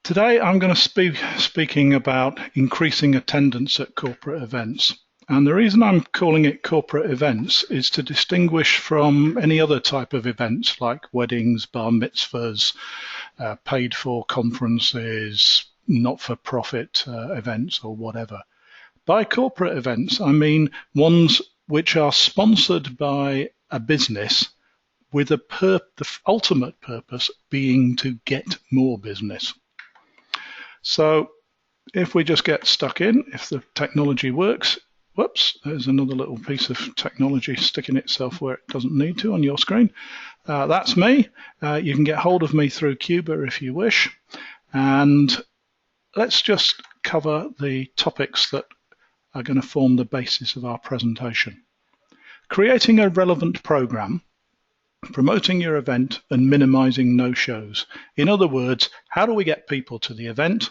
Today I'm going to be speaking about increasing attendance at corporate events. And the reason I'm calling it corporate events is to distinguish from any other type of events like weddings, bar mitzvahs, paid for conferences, not-for-profit events or whatever. By corporate events, I mean ones which are sponsored by a business with the ultimate purpose being to get more business. So if we just get stuck in, if the technology works, whoops, there's another little piece of technology sticking itself where it doesn't need to on your screen. That's me. You can get hold of me through Cuba if you wish. And let's just cover the topics that are going to form the basis of our presentation. Creating a relevant program, promoting your event, and minimizing no-shows. In other words, how do we get people to the event?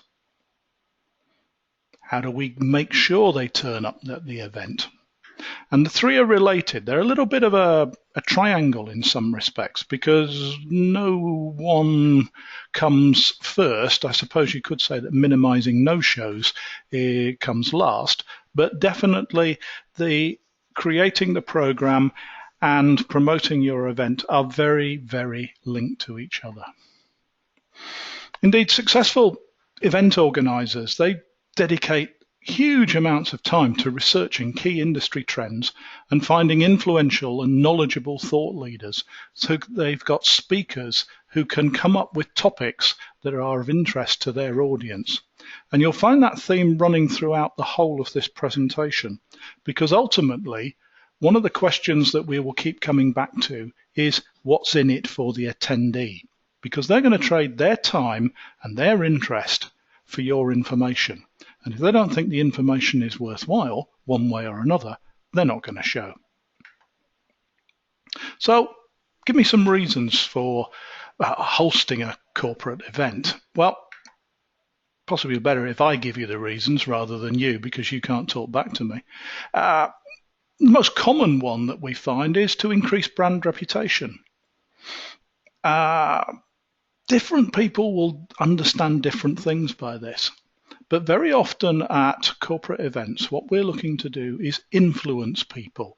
How do we make sure they turn up at the event? And the three are related. They're a little bit of a triangle in some respects because no one comes first. I suppose you could say that minimizing no-shows comes last, but definitely the creating the program and promoting your event are very, very linked to each other. Indeed, successful event organizers, they dedicate huge amounts of time to researching key industry trends and finding influential and knowledgeable thought leaders. So they've got speakers who can come up with topics that are of interest to their audience. And you'll find that theme running throughout the whole of this presentation, because ultimately, one of the questions that we will keep coming back to is what's in it for the attendee, because they're going to trade their time and their interest for your information. And if they don't think the information is worthwhile, one way or another, they're not going to show. So give me some reasons for hosting a corporate event. Well, possibly better if I give you the reasons rather than you, because you can't talk back to me. The most common one that we find is to increase brand reputation. Different people will understand different things by this, but very often at corporate events, what we're looking to do is influence people.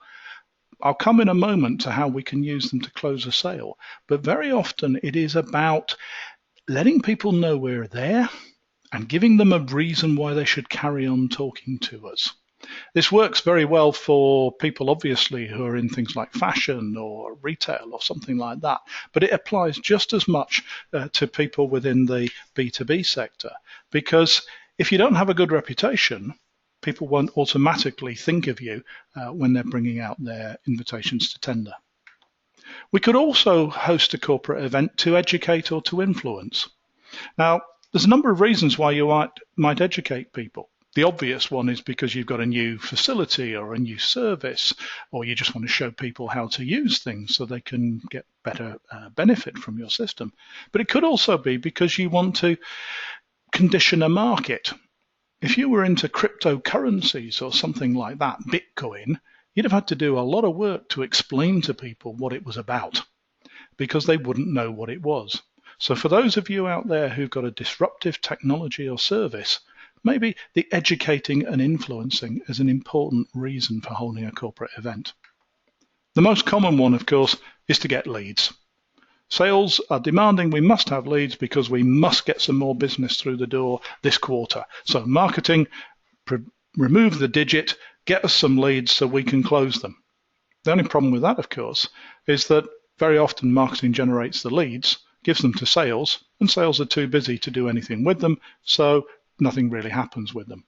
I'll come in a moment to how we can use them to close a sale, but very often it is about letting people know we're there and giving them a reason why they should carry on talking to us. This works very well for people, obviously, who are in things like fashion or retail or something like that, but it applies just as much to people within the B2B sector, because if you don't have a good reputation, people won't automatically think of you when they're bringing out their invitations to tender. We could also host a corporate event to educate or to influence. Now, there's a number of reasons why you might educate people. The obvious one is because you've got a new facility or a new service, or you just want to show people how to use things so they can get better benefit from your system. But it could also be because you want to condition a market. If you were into cryptocurrencies or something like that, Bitcoin, you'd have had to do a lot of work to explain to people what it was about, because they wouldn't know what it was. So for those of you out there who've got a disruptive technology or service, maybe the educating and influencing is an important reason for holding a corporate event. The most common one, of course, is to get leads. Sales are demanding we must have leads because we must get some more business through the door this quarter. So marketing, remove the digit, get us some leads so we can close them. The only problem with that, of course, is that very often marketing generates the leads, gives them to sales, and sales are too busy to do anything with them, so nothing really happens with them.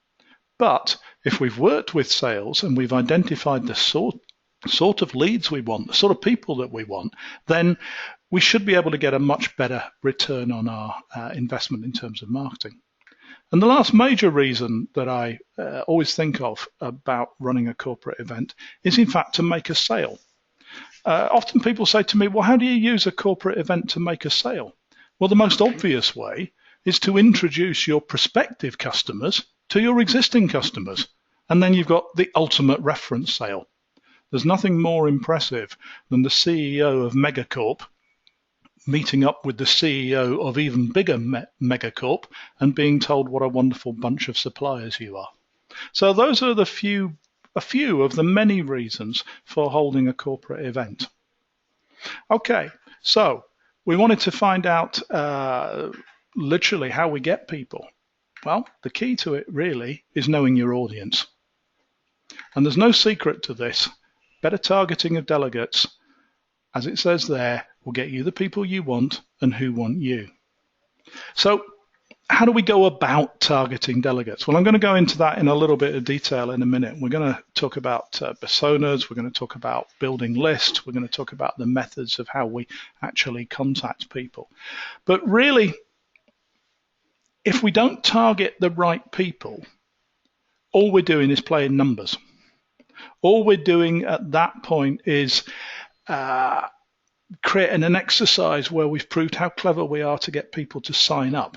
But if we've worked with sales and we've identified the sort of leads we want, the sort of people that we want, then we should be able to get a much better return on our investment in terms of marketing. And the last major reason that I always think of about running a corporate event is, in fact, to make a sale. Often people say to me, well, how do you use a corporate event to make a sale? Well, the most obvious way is to introduce your prospective customers to your existing customers, and then you've got the ultimate reference sale. There's nothing more impressive than the CEO of Megacorp meeting up with the CEO of even bigger megacorp and being told what a wonderful bunch of suppliers you are. So those are a few of the many reasons for holding a corporate event. Okay, so we wanted to find out literally how we get people. Well, the key to it really is knowing your audience. And there's no secret to this. Better targeting of delegates, as it says there, will get you the people you want and who want you. So how do we go about targeting delegates? Well, I'm going to go into that in a little bit of detail in a minute. We're going to talk about personas. We're going to talk about building lists. We're going to talk about the methods of how we actually contact people. But really, if we don't target the right people, all we're doing is playing numbers. All we're doing at that point is creating an exercise where we've proved how clever we are to get people to sign up.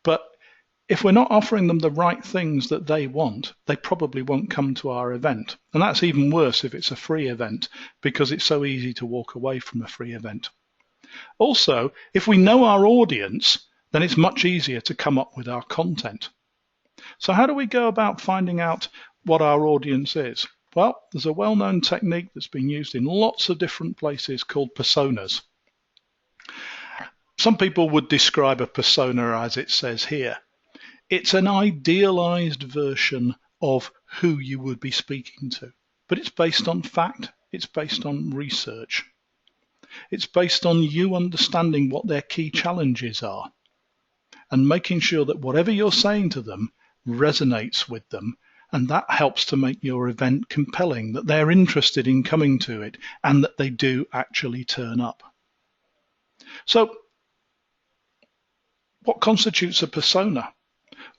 But if we're not offering them the right things that they want, they probably won't come to our event. And that's even worse if it's a free event, because it's so easy to walk away from a free event. Also, if we know our audience, then it's much easier to come up with our content. So how do we go about finding out what our audience is? Well, there's a well-known technique that's been used in lots of different places called personas. Some people would describe a persona as it says here. It's an idealized version of who you would be speaking to, but it's based on fact, it's based on research. It's based on you understanding what their key challenges are and making sure that whatever you're saying to them resonates with them, and that helps to make your event compelling, that they're interested in coming to it and that they do actually turn up. So what constitutes a persona?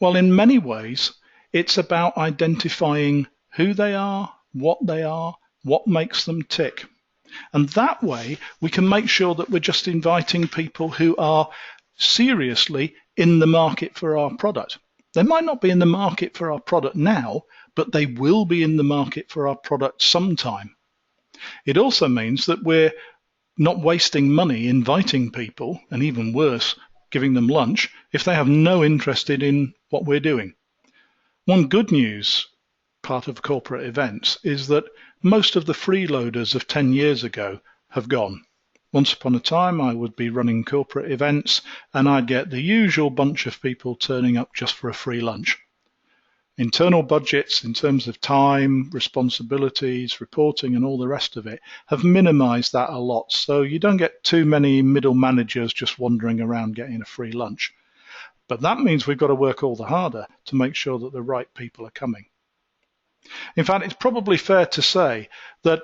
Well, in many ways, it's about identifying who they are, what makes them tick. And that way, we can make sure that we're just inviting people who are seriously in the market for our product. They might not be in the market for our product now, but they will be in the market for our product sometime. It also means that we're not wasting money inviting people, and even worse, giving them lunch, if they have no interest in what we're doing. One good news part of corporate events is that most of the freeloaders of 10 years ago have gone. Once upon a time, I would be running corporate events and I'd get the usual bunch of people turning up just for a free lunch. Internal budgets in terms of time, responsibilities, reporting and all the rest of it have minimized that a lot. So you don't get too many middle managers just wandering around getting a free lunch. But that means we've got to work all the harder to make sure that the right people are coming. In fact, it's probably fair to say that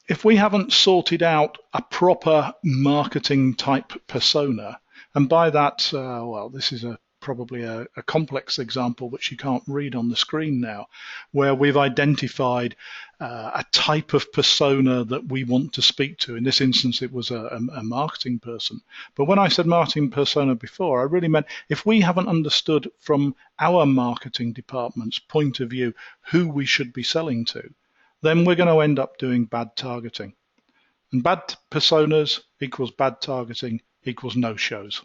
if we haven't sorted out a proper marketing type persona, and by that, well, this is probably a complex example which you can't read on the screen now, where we've identified a type of persona that we want to speak to. In this instance, it was a marketing person. But when I said marketing persona before, I really meant if we haven't understood from our marketing department's point of view who we should be selling to, then we're going to end up doing bad targeting. And bad personas equals bad targeting equals no-shows.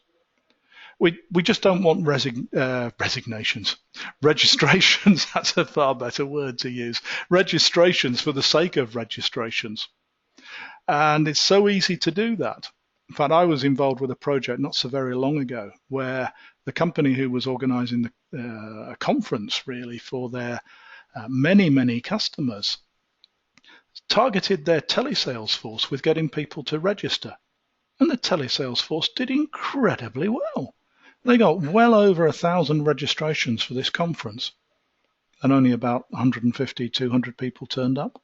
We just don't want resignations. Registrations, that's a far better word to use. Registrations for the sake of registrations. And it's so easy to do that. In fact, I was involved with a project not so very long ago where the company who was organizing a conference really for their many customers targeted their telesales force with getting people to register. And the telesales force did incredibly well. They got well over 1,000 registrations for this conference, and only about 150, 200 people turned up.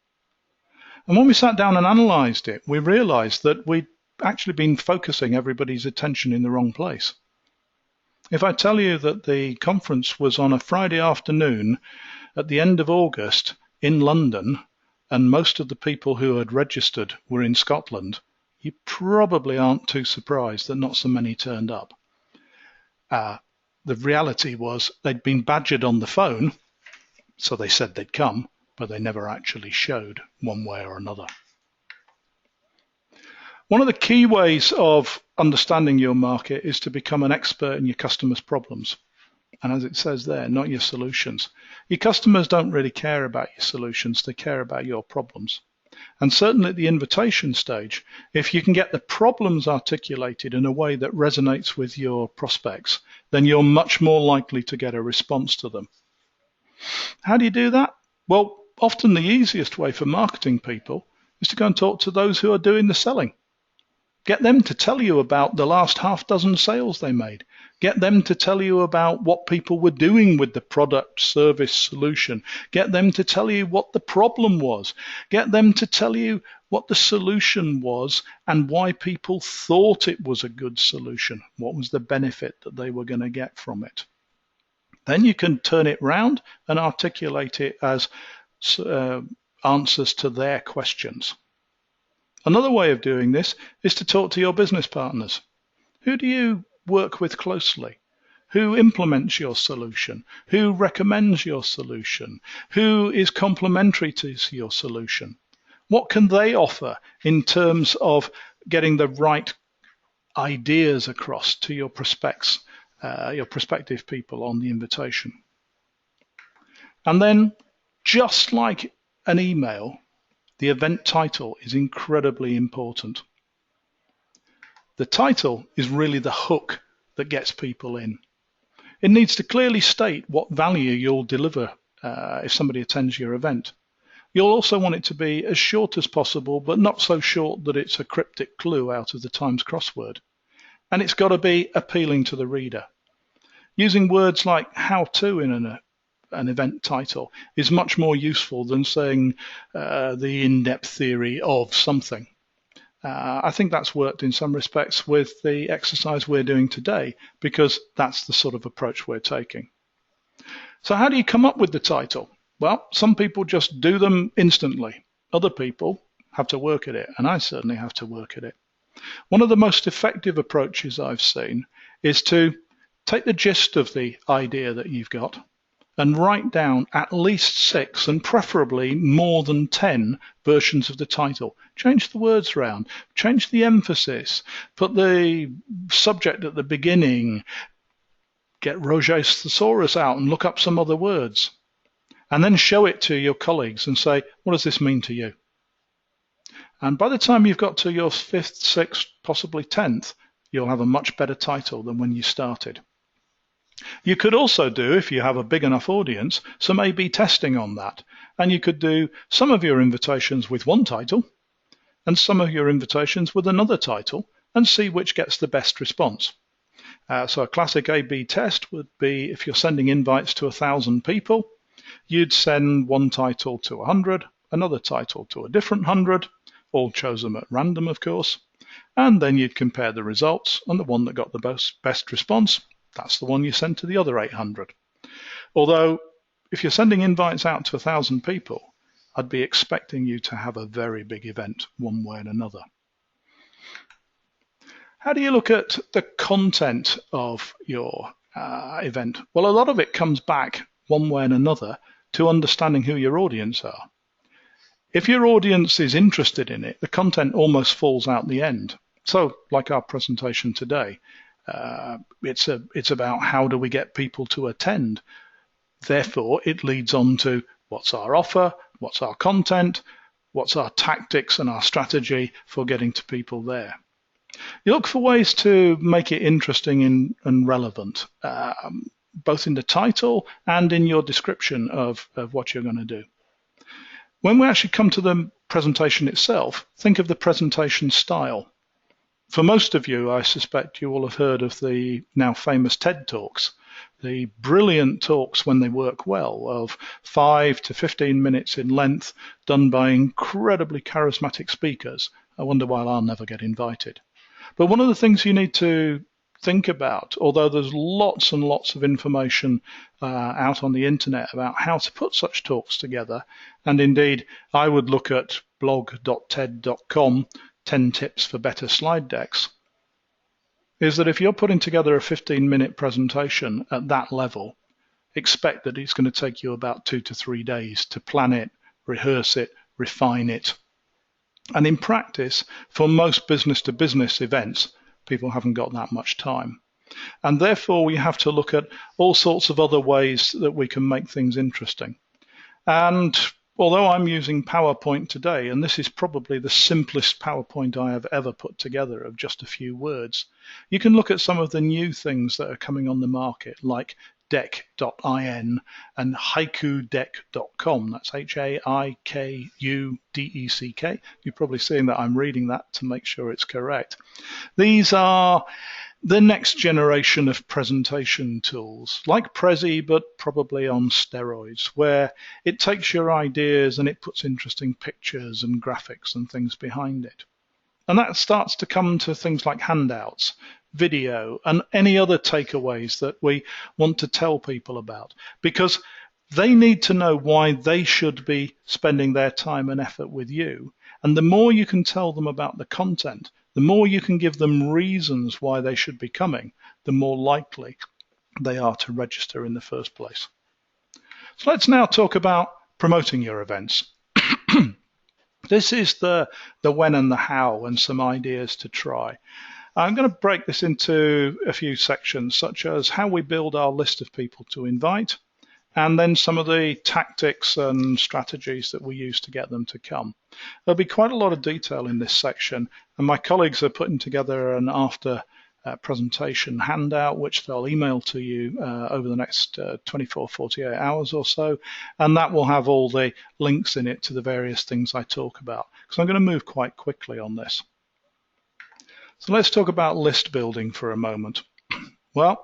And when we sat down and analyzed it, we realized that we'd actually been focusing everybody's attention in the wrong place. If I tell you that the conference was on a Friday afternoon at the end of August in London, and most of the people who had registered were in Scotland, you probably aren't too surprised that not so many turned up. The reality was they'd been badgered on the phone, so they said they'd come, but they never actually showed one way or another. One of the key ways of understanding your market is to become an expert in your customers' problems. And as it says there, not your solutions. Your customers don't really care about your solutions, they care about your problems. And certainly at the invitation stage, if you can get the problems articulated in a way that resonates with your prospects, then you're much more likely to get a response to them. How do you do that? Well, often the easiest way for marketing people is to go and talk to those who are doing the selling. Get them to tell you about the last half dozen sales they made. Get them to tell you about what people were doing with the product, service, solution. Get them to tell you what the problem was. Get them to tell you what the solution was and why people thought it was a good solution. What was the benefit that they were going to get from it? Then you can turn it round and articulate it as answers to their questions. Another way of doing this is to talk to your business partners. Who do you work with closely? Who implements your solution? Who recommends your solution? Who is complementary to your solution? What can they offer in terms of getting the right ideas across to your prospects, your prospective people on the invitation? And then, just like an email, the event title is incredibly important. The title is really the hook that gets people in. It needs to clearly state what value you'll deliver if somebody attends your event. You'll also want it to be as short as possible, but not so short that it's a cryptic clue out of the Times crossword. And it's got to be appealing to the reader. Using words like how to in an event title is much more useful than saying the in-depth theory of something. I think that's worked in some respects with the exercise we're doing today because that's the sort of approach we're taking. So how do you come up with the title? Well, some people just do them instantly. Other people have to work at it, and I certainly have to work at it. One of the most effective approaches I've seen is to take the gist of the idea that you've got and write down at least 6 and preferably more than 10 versions of the title. Change the words around, change the emphasis, put the subject at the beginning, get Roget's Thesaurus out and look up some other words, and then show it to your colleagues and say, what does this mean to you? And by the time you've got to your 5th, 6th, possibly 10th, you'll have a much better title than when you started. You could also do, if you have a big enough audience, some A/B testing on that. And you could do some of your invitations with one title and some of your invitations with another title and see which gets the best response. So a classic A/B test would be if you're sending invites to 1,000 people, you'd send one title to 100, another title to a different 100, all chosen at random, of course, and then you'd compare the results, and the one that got the best response, that's the one you send to the other 800. Although, if you're sending invites out to 1,000 people, I'd be expecting you to have a very big event one way and another. How do you look at the content of your event? Well, a lot of it comes back one way and another to understanding who your audience are. If your audience is interested in it, the content almost falls out the end. So, like our presentation today, it's about how do we get people to attend. Therefore, it leads on to what's our offer, what's our content, what's our tactics and our strategy for getting to people there. You look for ways to make it interesting and relevant, both in the title and in your description of what you're going to do. When we actually come to the presentation itself, think of the presentation style. For most of you, I suspect you will have heard of the now famous TED Talks, the brilliant talks when they work well of 5 to 15 minutes in length, done by incredibly charismatic speakers. I wonder why I'll never get invited. But one of the things you need to think about, although there's lots and lots of information out on the internet about how to put such talks together, and indeed I would look at blog.ted.com, 10 tips for better slide decks, is that if you're putting together a 15-minute presentation at that level, expect that it's going to take you about 2 to 3 days to plan it, rehearse it, refine it, And in practice, for most business-to-business events, people haven't got that much time. And therefore, we have to look at all sorts of other ways that we can make things interesting. And although I'm using PowerPoint today, and this is probably the simplest PowerPoint I have ever put together of just a few words, you can look at some of the new things that are coming on the market, like Deck.in and HaikuDeck.com. That's HAIKUDECK. You're probably seeing that I'm reading that to make sure it's correct. These are the next generation of presentation tools, like Prezi, but probably on steroids, where it takes your ideas and it puts interesting pictures and graphics and things behind it. And that starts to come to things like handouts, video, and any other takeaways that we want to tell people about, because they need to know why they should be spending their time and effort with you. And the more you can tell them about the content, the more you can give them reasons why they should be coming, the more likely they are to register in the first place. So let's now talk about promoting your events. This is the when and the how and some ideas to try. I'm going to break this into a few sections, such as how we build our list of people to invite, and then some of the tactics and strategies that we use to get them to come. There'll be quite a lot of detail in this section, and my colleagues are putting together an after presentation handout, which they'll email to you over the next 24, 48 hours or so, and that will have all the links in it to the various things I talk about, because I'm going to move quite quickly on this. So let's talk about list building for a moment. Well,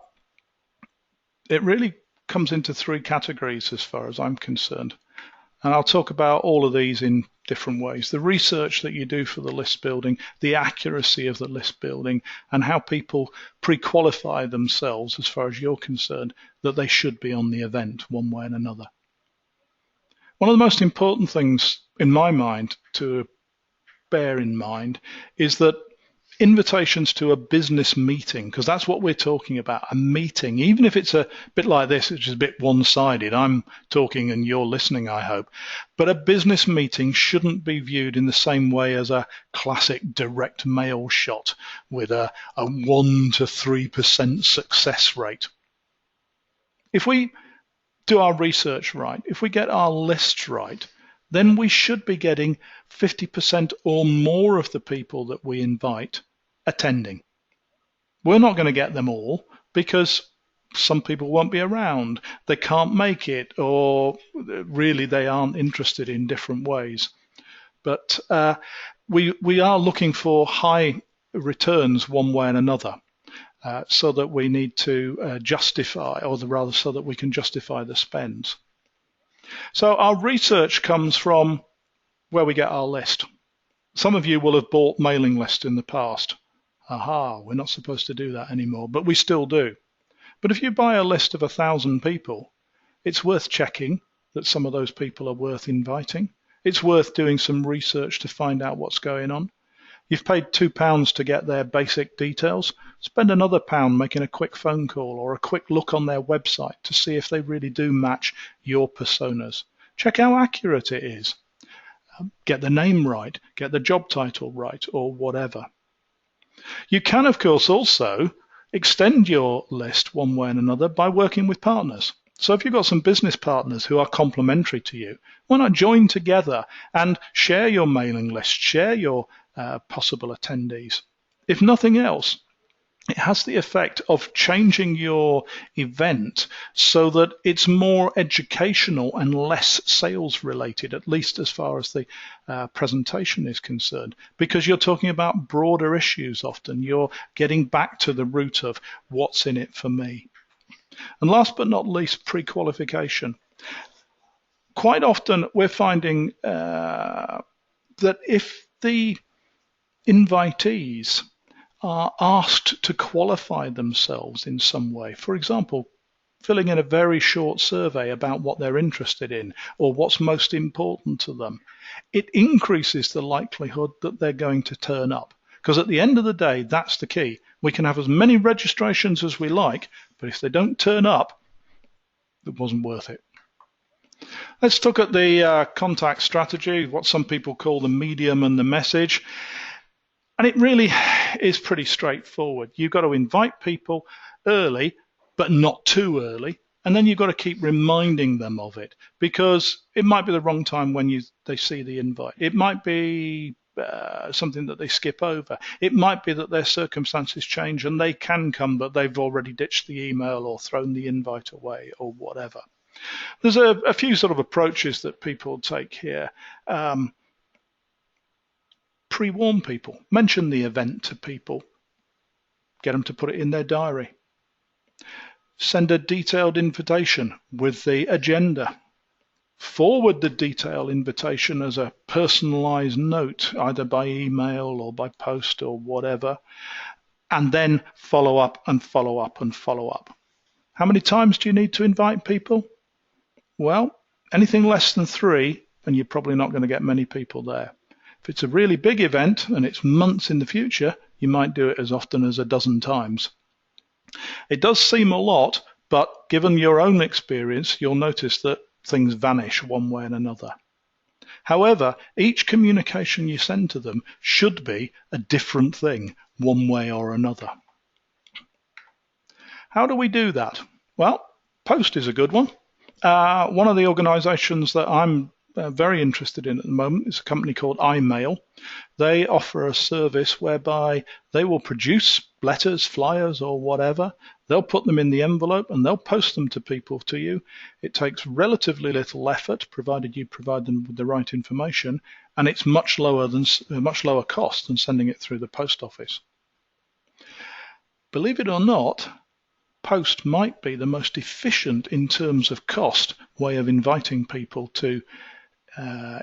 it really comes into three categories as far as I'm concerned. And I'll talk about all of these in different ways. The research that you do for the list building, the accuracy of the list building, and how people pre-qualify themselves as far as you're concerned that they should be on the event one way and another. One of the most important things in my mind to bear in mind is that invitations to a business meeting, because that's what we're talking about, a meeting, even if it's a bit like this, which is a bit one-sided. I'm talking and you're listening, I hope. But a business meeting shouldn't be viewed in the same way as a classic direct mail shot with a 1 to 3% success rate. If we do our research right, if we get our lists right, then we should be getting 50% or more of the people that we invite attending. We're not going to get them all because some people won't be around, they can't make it, or really they aren't interested in different ways. But we are looking for high returns one way and another, so that we need to justify, or rather so that we can justify the spends. So our research comes from where we get our list. Some of you will have bought mailing lists in the past. Aha, we're not supposed to do that anymore, but we still do. But if you buy a list of 1,000 people, it's worth checking that some of those people are worth inviting. It's worth doing some research to find out what's going on. You've paid £2 to get their basic details. Spend another £1 making a quick phone call or a quick look on their website to see if they really do match your personas. Check how accurate it is. Get the name right, get the job title right, or whatever. You can, of course, also extend your list one way and another by working with partners. So if you've got some business partners who are complementary to you, why not join together and share your mailing list, share your possible attendees? If nothing else, it has the effect of changing your event so that it's more educational and less sales related, at least as far as the presentation is concerned, because you're talking about broader issues often. You're getting back to the root of what's in it for me. And last but not least, pre-qualification. Quite often we're finding that if the invitees are asked to qualify themselves in some way, for example, filling in a very short survey about what they're interested in or what's most important to them, it increases the likelihood that they're going to turn up. Because at the end of the day, that's the key. We can have as many registrations as we like, but if they don't turn up, it wasn't worth it. Let's look at the contact strategy, what some people call the medium and the message. And it really is pretty straightforward. You've got to invite people early, but not too early. And then you've got to keep reminding them of it, because it might be the wrong time when they see the invite. It might be something that they skip over. It might be that their circumstances change and they can come, but they've already ditched the email or thrown the invite away or whatever. There's a few sort of approaches that people take here. Pre-warn people. Mention the event to people. Get them to put it in their diary. Send a detailed invitation with the agenda. Forward the detailed invitation as a personalized note, either by email or by post or whatever, and then follow up and follow up and follow up. How many times do you need to invite people? Well, anything less than 3, and you're probably not going to get many people there. If it's a really big event and it's months in the future, you might do it as often as a dozen times. It does seem a lot, but given your own experience, you'll notice that things vanish one way and another. However, each communication you send to them should be a different thing, one way or another. How do we do that? Well, post is a good one. One of the organizations that I'm very interested in at the moment is a company called iMail. They offer a service whereby they will produce letters, flyers, or whatever. They'll put them in the envelope and they'll post them to you. It takes relatively little effort, provided you provide them with the right information, and it's much lower cost than sending it through the post office. Believe it or not, post might be the most efficient in terms of cost way of inviting people to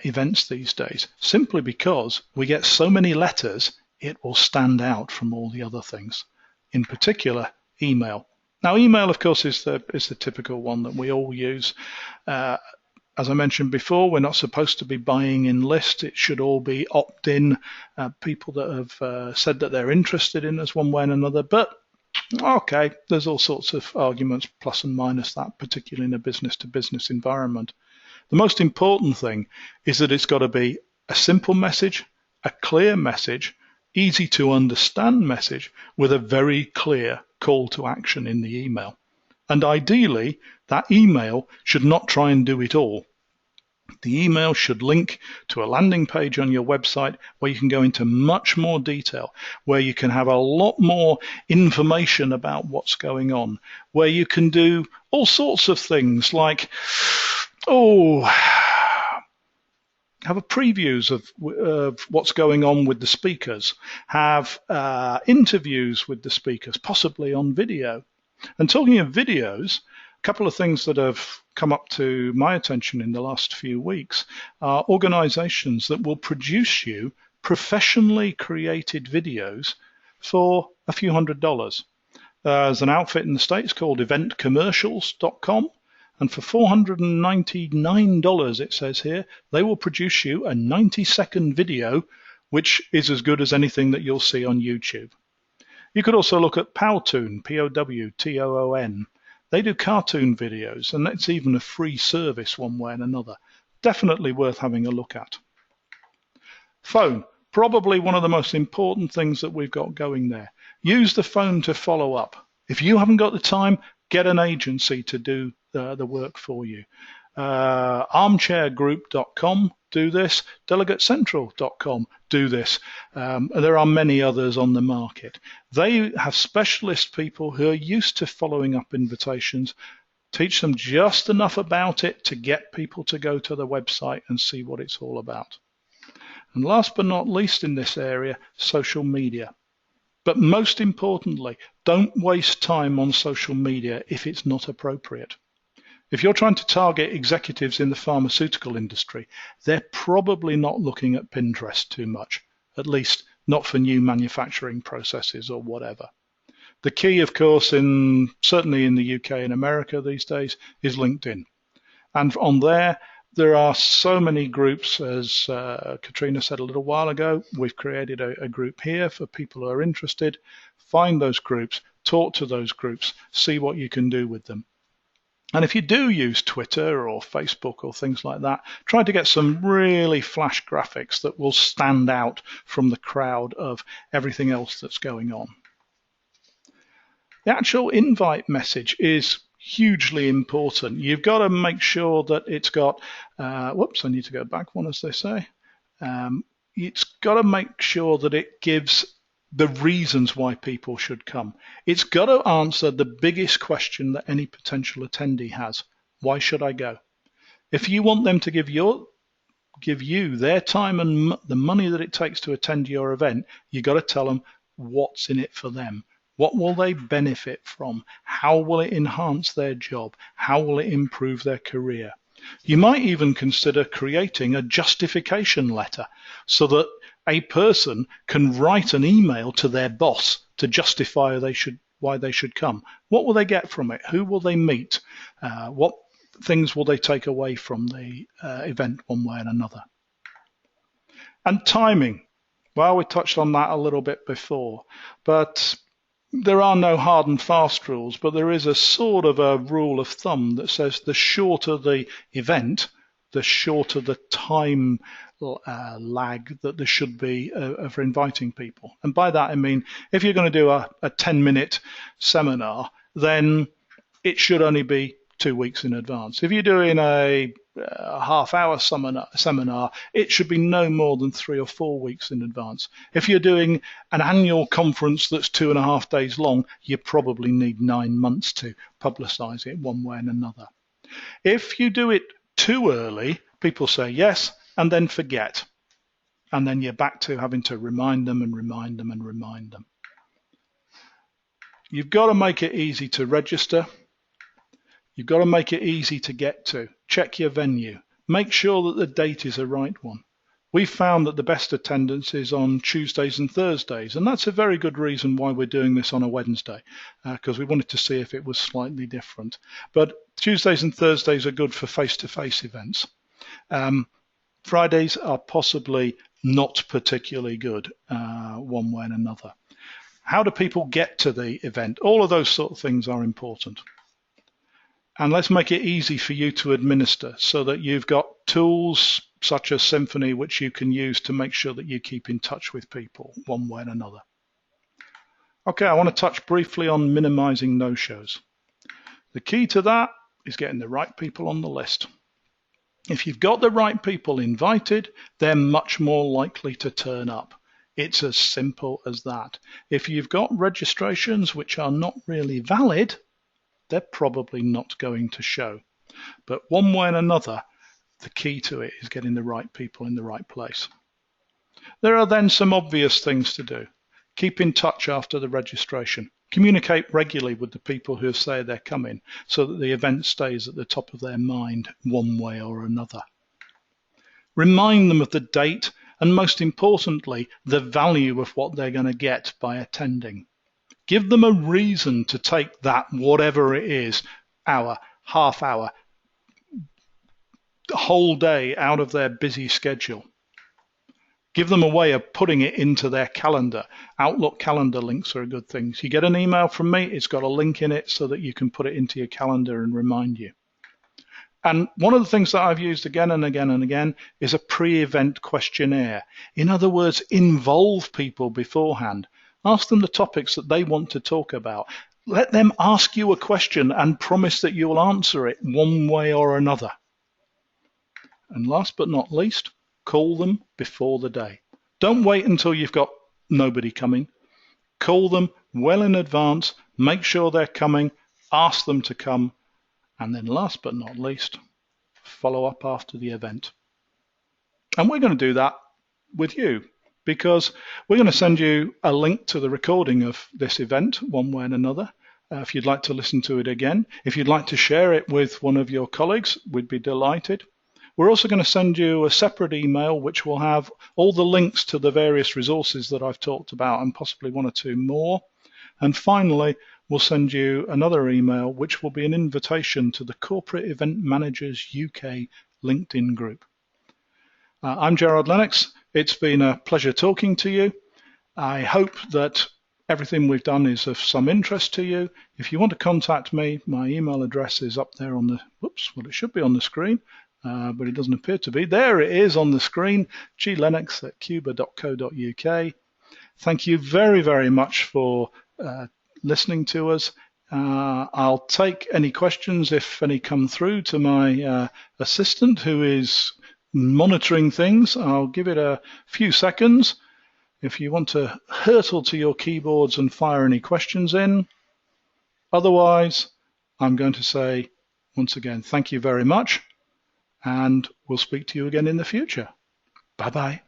events these days, simply because we get so many letters, it will stand out from all the other things, in particular email. Now, email, of course, is the typical one that we all use. As I mentioned before, we're not supposed to be buying in list. It should all be opt-in, people that have said that they're interested in us one way and another. But okay, there's all sorts of arguments, plus and minus that, particularly in a business-to-business environment. The most important thing is that it's got to be a simple message, a clear message, easy to understand message with a very clear call to action in the email. And ideally, that email should not try and do it all. The email should link to a landing page on your website where you can go into much more detail, where you can have a lot more information about what's going on, where you can do all sorts of things like, have a previews of what's going on with the speakers, have interviews with the speakers, possibly on video. And talking of videos, a couple of things that have come up to my attention in the last few weeks are organizations that will produce you professionally created videos for a few $100s. There's an outfit in the States called eventcommercials.com. And for $499, it says here, they will produce you a 90-second video, which is as good as anything that you'll see on YouTube. You could also look at Powtoon, P-O-W-T-O-O-N. They do cartoon videos, and it's even a free service one way and another. Definitely worth having a look at. Phone, probably one of the most important things that we've got going there. Use the phone to follow up. If you haven't got the time, get an agency to do the work for you. Armchairgroup.com do this. Delegatecentral.com do this. There are many others on the market. They have specialist people who are used to following up invitations. Teach them just enough about it to get people to go to the website and see what it's all about. And last but not least in this area, social media. But most importantly, don't waste time on social media if it's not appropriate. If you're trying to target executives in the pharmaceutical industry, they're probably not looking at Pinterest too much, at least not for new manufacturing processes or whatever. The key, of course, certainly in the UK and America these days, is LinkedIn. And on there are so many groups, as Katrina said a little while ago. We've created a group here for people who are interested. Find those groups, talk to those groups, see what you can do with them. And if you do use Twitter or Facebook or things like that, try to get some really flash graphics that will stand out from the crowd of everything else that's going on. The actual invite message is hugely important. You've got to make sure that it's got, whoops, I need to go back one, as they say. It's got to make sure that it gives the reasons why people should come. It's got to answer the biggest question that any potential attendee has. Why should I go? If you want them to give you their time and the money that it takes to attend your event, you've got to tell them what's in it for them. What will they benefit from? How will it enhance their job? How will it improve their career? You might even consider creating a justification letter so that a person can write an email to their boss to justify why they should come. What will they get from it? Who will they meet? What things will they take away from the event one way and another? And timing. Well, we touched on that a little bit before, but there are no hard and fast rules, but there is a sort of a rule of thumb that says the shorter the event, the shorter the time lag that there should be for inviting people. And by that I mean, if you're going to do a 10-minute seminar, then it should only be 2 weeks in advance. If you're doing a half-hour seminar, it should be no more than 3 or 4 weeks in advance. If you're doing an annual conference that's 2.5 days long, you probably need 9 months to publicize it one way and another. If you do it too early, people say yes and then forget. And then you're back to having to remind them and remind them and remind them. You've got to make it easy to register. You've got to make it easy to get to. Check your venue. Make sure that the date is a right one. We found that the best attendance is on Tuesdays and Thursdays, and that's a very good reason why we're doing this on a Wednesday, because we wanted to see if it was slightly different. But Tuesdays and Thursdays are good for face-to-face events. Fridays are possibly not particularly good one way and another. How do people get to the event? All of those sort of things are important. And let's make it easy for you to administer so that you've got tools such as Symphony which you can use to make sure that you keep in touch with people one way and another. Okay, I want to touch briefly on minimizing no-shows. The key to that is getting the right people on the list. If you've got the right people invited, they're much more likely to turn up. It's as simple as that. If you've got registrations which are not really valid, they're probably not going to show. But one way and another, the key to it is getting the right people in the right place. There are then some obvious things to do. Keep in touch after the registration. Communicate regularly with the people who say they're coming so that the event stays at the top of their mind one way or another. Remind them of the date and, most importantly, the value of what they're going to get by attending. Give them a reason to take that, whatever it is, hour, half hour, whole day out of their busy schedule. Give them a way of putting it into their calendar. Outlook calendar links are good things. You get an email from me, it's got a link in it so that you can put it into your calendar and remind you. And one of the things that I've used again and again and again is a pre-event questionnaire. In other words, involve people beforehand. Ask them the topics that they want to talk about. Let them ask you a question and promise that you'll answer it one way or another. And last but not least, call them before the day. Don't wait until you've got nobody coming. Call them well in advance, make sure they're coming, ask them to come, and then last but not least, follow up after the event. And we're going to do that with you, because we're going to send you a link to the recording of this event one way and another. If you'd like to listen to it again, if you'd like to share it with one of your colleagues, we'd be delighted. We're also going to send you a separate email which will have all the links to the various resources that I've talked about and possibly one or two more. And finally, we'll send you another email which will be an invitation to the Corporate Event Managers UK LinkedIn group. I'm Gerard Lennox. It's been a pleasure talking to you. I hope that everything we've done is of some interest to you. If you want to contact me, my email address is up there on the, well, it should be on the screen, but it doesn't appear to be. There it is on the screen, glennox@cuba.co.uk. Thank you very, very much for listening to us. I'll take any questions if any come through to my assistant who is monitoring things. I'll give it a few seconds if you want to hurtle to your keyboards and fire any questions in. Otherwise, I'm going to say once again, thank you very much, and we'll speak to you again in the future. Bye-bye.